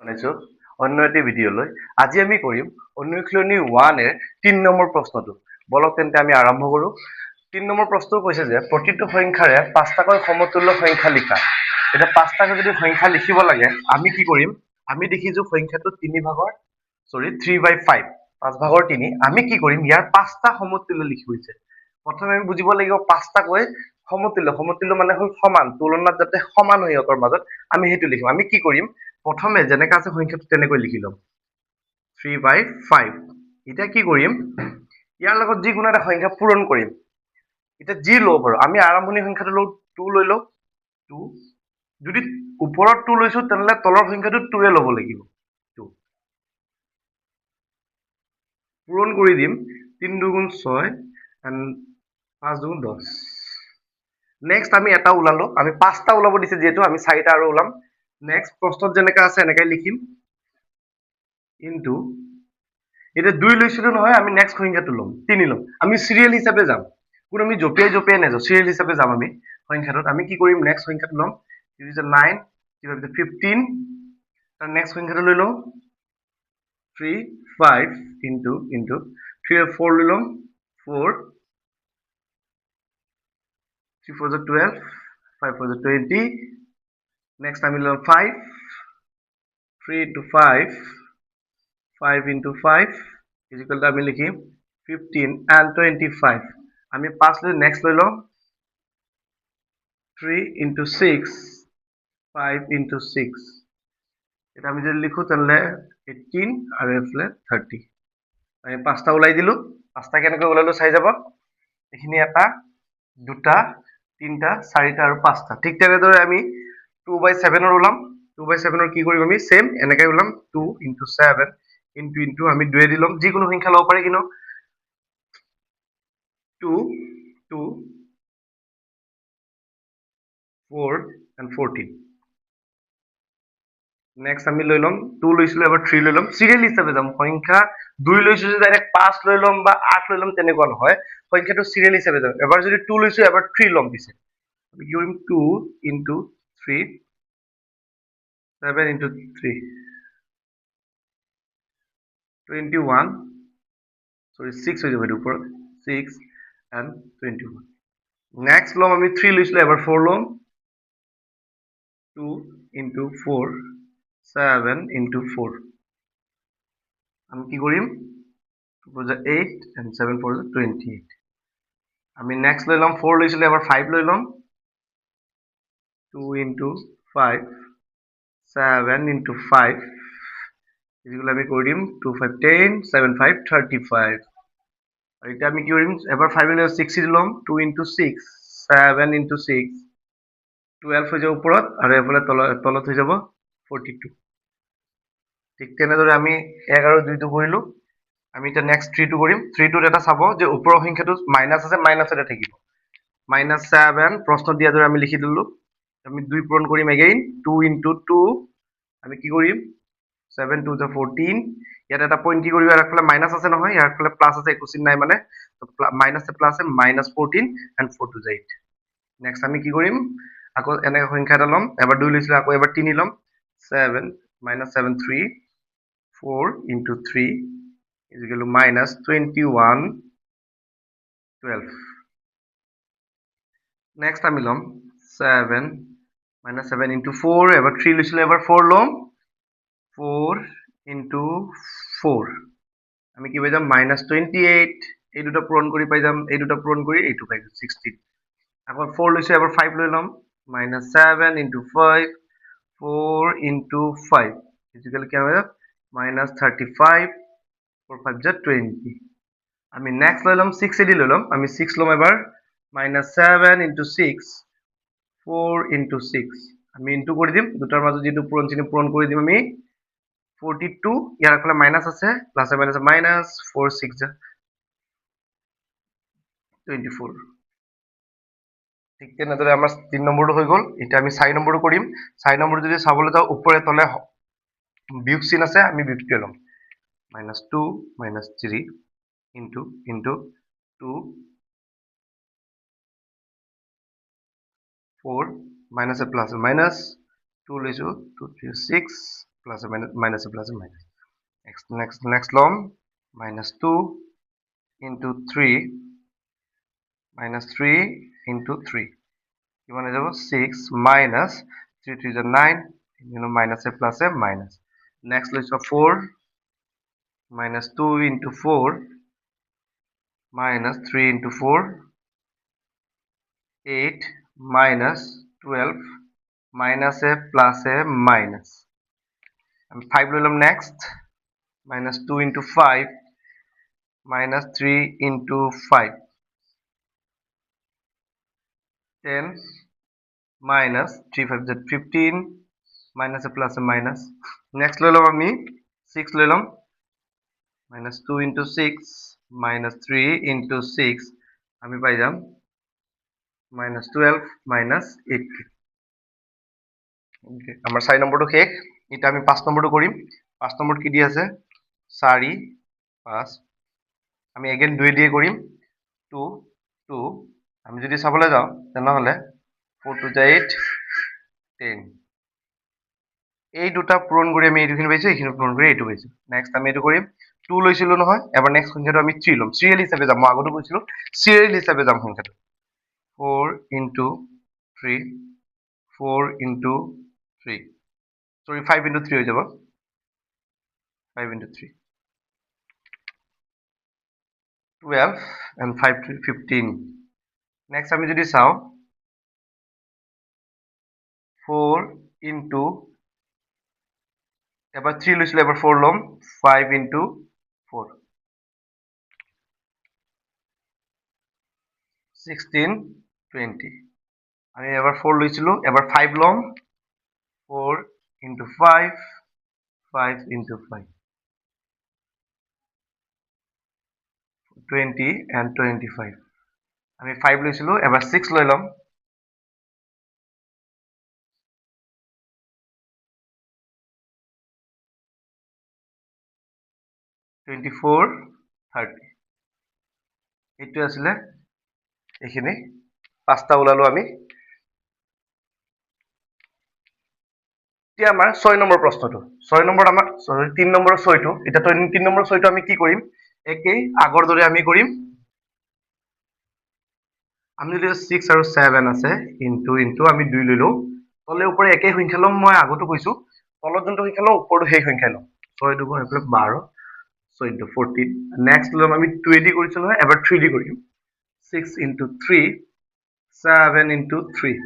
জনাইছো অন্য এটি ভিডিঅ'লৈ। আজি আমি কৰিম অনুশীলনী 1 এৰ 3 নম্বৰ প্ৰশ্নটো। বলক তেন্তে আমি আৰম্ভ কৰো। 3 নম্বৰ প্ৰশ্নটো কৈছে যে প্ৰতিটো সংখ্যাৰে 5টাকৈ সমতুল্য সংখ্যা লিখা। এটা 5টাকৈ যদি সংখ্যা লিখিব লাগে আমি কি কৰিম? আমি দেখিছো সংখ্যাটো 3/5 5 ভাগৰ 3 আমি কি কৰিম? ইয়াৰ 5টা সমতুল্য লিখি হৈছে। প্ৰথমে আমি বুজিব লাগিব 5টাকৈ সমতুল্য মানে হ'ল সমান, তুলনাত যাতে সমান হয় সিহঁতৰ মাজত আমি সেইটো লিখিম। আমি কি কৰিম? প্ৰথমে যেনেকা আছে সংখ্যাটো তেনেকৈ লিখি ল'ম 3/5। এতিয়া কি কৰিম? ইয়াৰ লগত যিকোনো এটা সংখ্যা পূৰণ কৰিম। এতিয়া যি ল'ব পাৰো, আমি আৰম্ভণি সংখ্যাটো লওঁ 2 লৈ লওঁ 2। যদি ওপৰত 2 লৈছো তেনেহ'লে তলৰ সংখ্যাটো 2 ল'ব লাগিব 2। পূৰণ কৰি দিম 3 দুগুণ 6 and 5 দুগুণ 10। নেক্সট আমি এটা ওলালো, আমি 5টা ওলাব দিছে যিহেতু আমি 4টা আৰু ওলাম। নেক্সট প্ৰশ্নত যেনেকা আছে এনেকৈ লিখিম ইনটু, এতিয়া 2 লৈছিলো নহয়, আমি নেক্সট সংখ্যাটো ল'ম 3 ল'ম। আমি চিৰিয়েল হিচাপে যাম, কোনো আমি জপিয়াই নাযাওঁ, চিৰিয়েল হিচাপে যাম আমি সংখ্যাটোত। আমি কি কৰিম? নেক্সট সংখ্যাটো ল'ম 9 15, তাৰ নেক্সট সংখ্যাটো লৈ লওঁ 3 5 ইনটু 3 আৰু 4 লৈ ল'ম 4 3 4 12 5 4 20। নেক্সট আমি ল'ম 5 3 into 5 5 into 5 is equal to আমি লিখিম 15 and 25। আমি 5 লৈ নেক্সট লৈ লওঁ 3 into 6 5 into 6। এটা আমি যদি লিখো তেনেহ'লে 18 আৰু এইফালে 30। আমি 5টা ওলাই দিলো। 5টা কেনেকৈ ওলালো চাই যাব। এইখিনি এটা, দুটা, তিনিটা, 4টা আৰু 5টা। ঠিক তেনেদৰে আমি 2/7 ওলাম। 2/7 কি কৰিম? আমি সেম এনেকৈ ওলাম 2 into 7 ইনটু আমি 2 দি ল'ম, যিকোনো সংখ্যা ল'ব পাৰি, কিন্তু 2 2 4 and 14। নেক্সট আমি লৈ ল'ম 2 লৈছিলো, এবাৰ 3 লৈ ল'ম। চিৰিয়েল হিচাপে যাম, সংখ্যা 2 লৈছো যদি ডাইৰেক্ট 5 লৈ ল'ম বা 8 লৈ ল'ম তেনেকুৱা নহয়, সংখ্যাটো চিৰিয়েল হিচাপে যাম। এবাৰ যদি 2 লৈছো এবাৰ 3 ল'ম। পিছে আমি কি কৰিম? 2 into 3 7 into 3 21, sorry 6 হৈ যাব এইটো ওপৰত 6 and 21। নেক্সট ল'ম আমি 3 লৈছিলো, এবাৰ 4 ল'ম 2 into 4 7 into 4। আমি কি কৰিম? 2 4 8 and 7 4 28। আমি নেক্সট লৈ ল'ম 4 লৈছিলো, এবাৰ 5 লৈ ল'ম 2 into 5 7 into 5 এগুলো আমি কৰি দিম 2 5 10 7 5 35। আৰু এতিয়া আমি কি কৰিম? এবাৰ 5 লৈ 6 দি ল'ম 2 into 6 7 into 6 12 হৈ যাব ওপৰত, আৰু এফালে তলত হৈ যাব 42। ঠিক তেনেদৰে আমি 1 আৰু 2টো কৰিলো। আমি এতিয়া নেক্সট 3টো কৰিম। 3টোত এটা চাব যে ওপৰৰ সংখ্যাটো মাইনাছ আছে, মাইনাছতে থাকিব -7। প্ৰশ্ন দিয়া দৰে আমি লিখি দিলো। আমি 2 পূৰণ কৰিম এগেইন 2 into 2। আমি কি কৰিম? 7 2 14। ইয়াত এটা পইণ্ট কি কৰিব? ইয়াৰ ফালে মাইনাছ আছে নহয়, ইয়াৰ ফালে প্লাছ আছে, একো চিন নাই মানে মাইনাছ প্লাছ -14 and 4 2 8। নেক্সট আমি কি কৰিম? আকৌ এনেকৈ সংখ্যা এটা ল'ম, এবাৰ 2 লৈছিলো, আকৌ এবাৰ 3 ল'ম 7 -7 3 4 into 3 is equal to -21 12। Next আমি ল'ম 7 -7 into 4, এবাৰ 3 লৈছিলো, এবাৰ 4 ল'ম 4 into 4। আমি কি পাই যাম? -28। এই দুটা পূৰণ কৰি পাই যাম, এই দুটা পূৰণ কৰি এইটো পাই যাম 16। আকৌ 4 লৈছো, এবাৰ 5 লৈ ল'ম -7 into 5 4 into 5 ইকুৱেল কি হয়? -35 4 5 20। আমি নেক্সট লৈ ল'ম 6 এদি লৈ ল'ম। আমি 6 ল'ম এবাৰ -7 into 6 4 into 6। আমি ইনটু কৰি দিম, দুটাৰ মাজত যিটো পূৰণ চিহ্ন পূৰণ কৰি দিম আমি 42। ইয়াৰ ফালে মাইনাছ আছে, প্লাছে মাইনাছে মাইনাছ 4 6 24। ঠিক তেনেদৰে আমাৰ 3 নম্বৰটো হৈ গ'ল। এতিয়া আমি 4 নম্বৰটো কৰিম। 4 নম্বৰটো যদি চাবলৈ যাওঁ ওপৰে তলে বিয়োগ চিন আছে, আমি বিয়োগটোৱে ল'ম -2 -3 into 2 4 মাইনাছে প্লাছ মাইনাছ 2 লৈছো 2 3 6 plus minus plus minus next লম -2 into 3 -3 into 3 কিমান হৈ যাব 6 minus 3 3 is 9 minus a plus a minus next লৈছো 4 -2 into 4 minus 3 into 4 8 minus 12 minus a plus a minus and 5 লৈ লম next -2 into 5 minus 3 into 5 10 minus 3 5 is 15 minus a plus a minus next লৈ লম আমি 6 লৈ লম -2 into 6 minus 3 into 6 আমি পাই যাম -12 minus 18 আমাৰ 4 নম্বৰটো শেষ এটা আমি 5 নম্বৰটো কৰিম 5 নম্বৰত কি দি আছে 4 5 আমি এগেইন 2 দিয়ে কৰিম 2 2 আমি যদি চাবলৈ যাওঁ তেনেহলে 4 2 8 10 এই দুটা পূৰণ কৰি আমি এইটোখিনি পাইছো এইখিনি পূৰণ কৰি এইটো পাইছো নেক্সট আমি এইটো কৰিম 2 লৈছিলো নহয় এবাৰ নেক্সট সংখ্যাটো আমি 3 ল'ম সিৰিয়েল হিচাপে যাম মই আগতে কৈছিলো সিৰিয়েল হিচাপে যাম সংখ্যাটো 4 into 3 4 into 3 sorry 5 into 3 হৈ যাব 5 into 3 12 and 5 to 15 next আমি যদি চাও 4 into এবার 3 লৈছিল এবার 4 লম 5 into 4 16 20 আমি এবার 4 লৈছিল এবার 5 লম 4 into 5 5 into 5 20 and 25 আমি 5 লৈছিল এবার 6 লৈ লম 24 30 এইটো আছিলে এইখিনি পাঁচটা ওলালো আমি এতিয়া আমাৰ 6 নম্বৰ প্ৰশ্নটো 6 নম্বৰ আমাৰ 3 নম্বৰ 6টো এটা 3 নম্বৰ 6টো আমি কি কৰিম একেই আগৰ দৰে আমি কৰিম আমি যদি 6 আৰু 7 আছে ইনটু ইনটু আমি 2 লৈ লও তলে ওপৰে একেই সংখ্যা লম মই আগতো কৈছো তলত যোনটো সংখ্যা লম ওপৰটো সেই সংখ্যা লম 6 2 এফালে 12 14 14 নেক্সট লম আমি 2 দি কৰিছো নহয় এবাৰ 3 দি কৰিম 6 into 3 7 into 3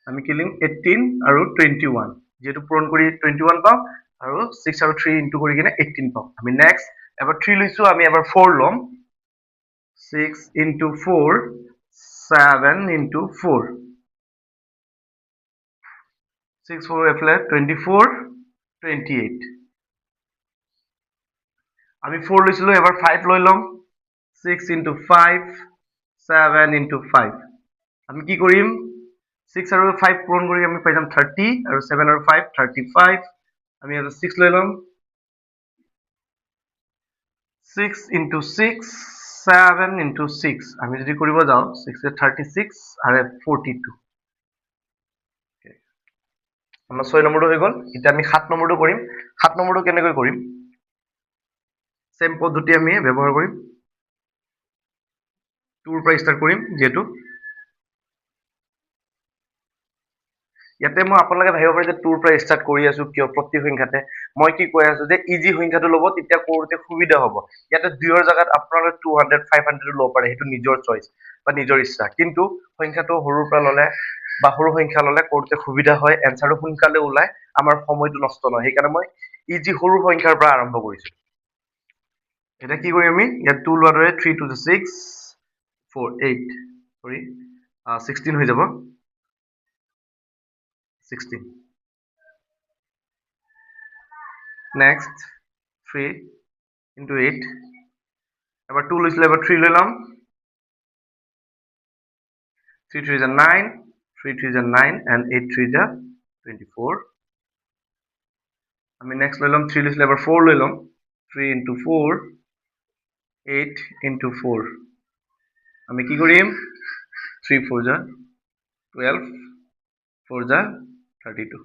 আমি কি লিম 18 আৰু 21 যেটো পূৰণ কৰি 21 পাম আৰু 6 আৰু 3 ইনটু কৰি কিনে 18 পাম আমি নেক্সট এবাৰ 3 লৈছো আমি এবাৰ 4 লম 6 into 4 7 into 4 6 4 এফালে 24 28 আমি 4 লৈছিলো এবাৰ 5 লৈ লম 6 into 5 7 into 5 আমি কি কৰিম 6 আৰু 5 পূৰণ কৰি আমি পাই যাম 30 আৰু 7 আৰু 5 35 আমি এটা 6 লৈ লম 6 into 6 7 into 6 আমি যদি কৰিব যাওঁ 6 এ 36 আৰু 42 আমাৰ 6 নম্বৰটো হৈ গ'ল এতিয়া আমি 7 নম্বৰটো কৰিম 7 নম্বৰটো কেনেকৈ কৰিম সেম পদ্ধতি আমি ব্যৱহাৰ কৰিম 2 ৰ পৰা ষ্টাৰ্ট কৰিম যেটো ইয়াতে মই আপোনালোকে ভাবিব পাৰে যে 2 ৰ পৰা ষ্টাৰ্ট কৰি আছো কিয় প্ৰতি সংখ্যাতে মই কি কৈ আছো যে ইজি সংখ্যাটো ল'ব তেতিয়া কৰোতে সুবিধা হ'ব ইয়াতে 2 ৰ জাগাত আপোনালোকে 200 500 ল'ব পাৰে সেইটো নিজৰ চইচ বা নিজৰ ইচ্ছা কিন্তু সংখ্যাটো সৰুৰ পৰা ল'লে বা সৰু সংখ্যা ল'লে কৰোতে সুবিধা হয় এনসাৰটো সোনকালে ওলাই আমাৰ সময়টো নষ্ট নহয় সেইকাৰণে মই ইজি সৰু সংখ্যাৰ পৰা আৰম্ভ কৰিছো এটা কি কৰিম আমি ইয়াত 2 লোৱাৰ দৰে 3 to the 6 4 8 সৰি 16 হৈ যাব 16 next 3 into 8 এবাৰ 2 লৈছিল এবাৰ 3 লৈ লম 3 3 is 9 3 3 is 9 and 8 3 is 24 আমি next লৈ লম 3 লৈছিল এবাৰ 4 লৈ লম 3 into 4 8 into 4 আমি কি কৰিম 3 4 যা 12 4 যা 32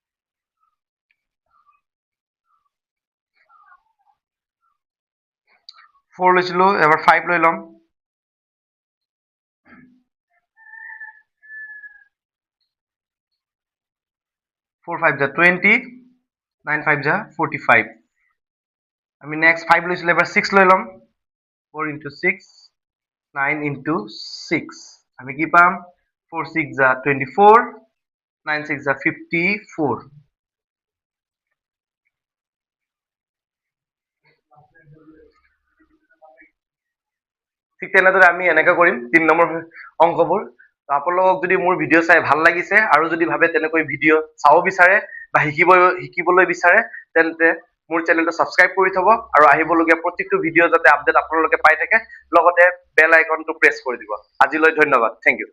4 লৈছিলো এবাৰ 5 লৈ ল'ম 4 5 যা 20 9 5 যা 45 আমি নেক্সট 5 লৈছিলো এবাৰ 6 লৈ ল'ম 4 into 6 9 into 6 আমি কি পাম 4 6 যা 24 9 6 যা 54 ঠিক তেনেদৰে আমি এনেকৈ কৰিম 3 নম্বৰ অংকবোৰ তো আপোনালোকক যদি মোৰ ভিডিঅ' চাই ভাল লাগিছে আৰু যদি ভাবে তেনেকৈ ভিডিঅ' চাব বিচাৰে বা শিকিবলৈ বিচাৰে তেন্তে মোৰ চেনেলটো ছাবস্ক্ৰাইব কৰি থব আৰু আহিবলগীয়া প্ৰত্যেকটো ভিডিঅ' যাতে আপডেট আপোনালোকে পাই থাকে লগতে বেল আইকনটো প্ৰেছ কৰি দিব আজিলৈ ধন্যবাদ থেংক ইউ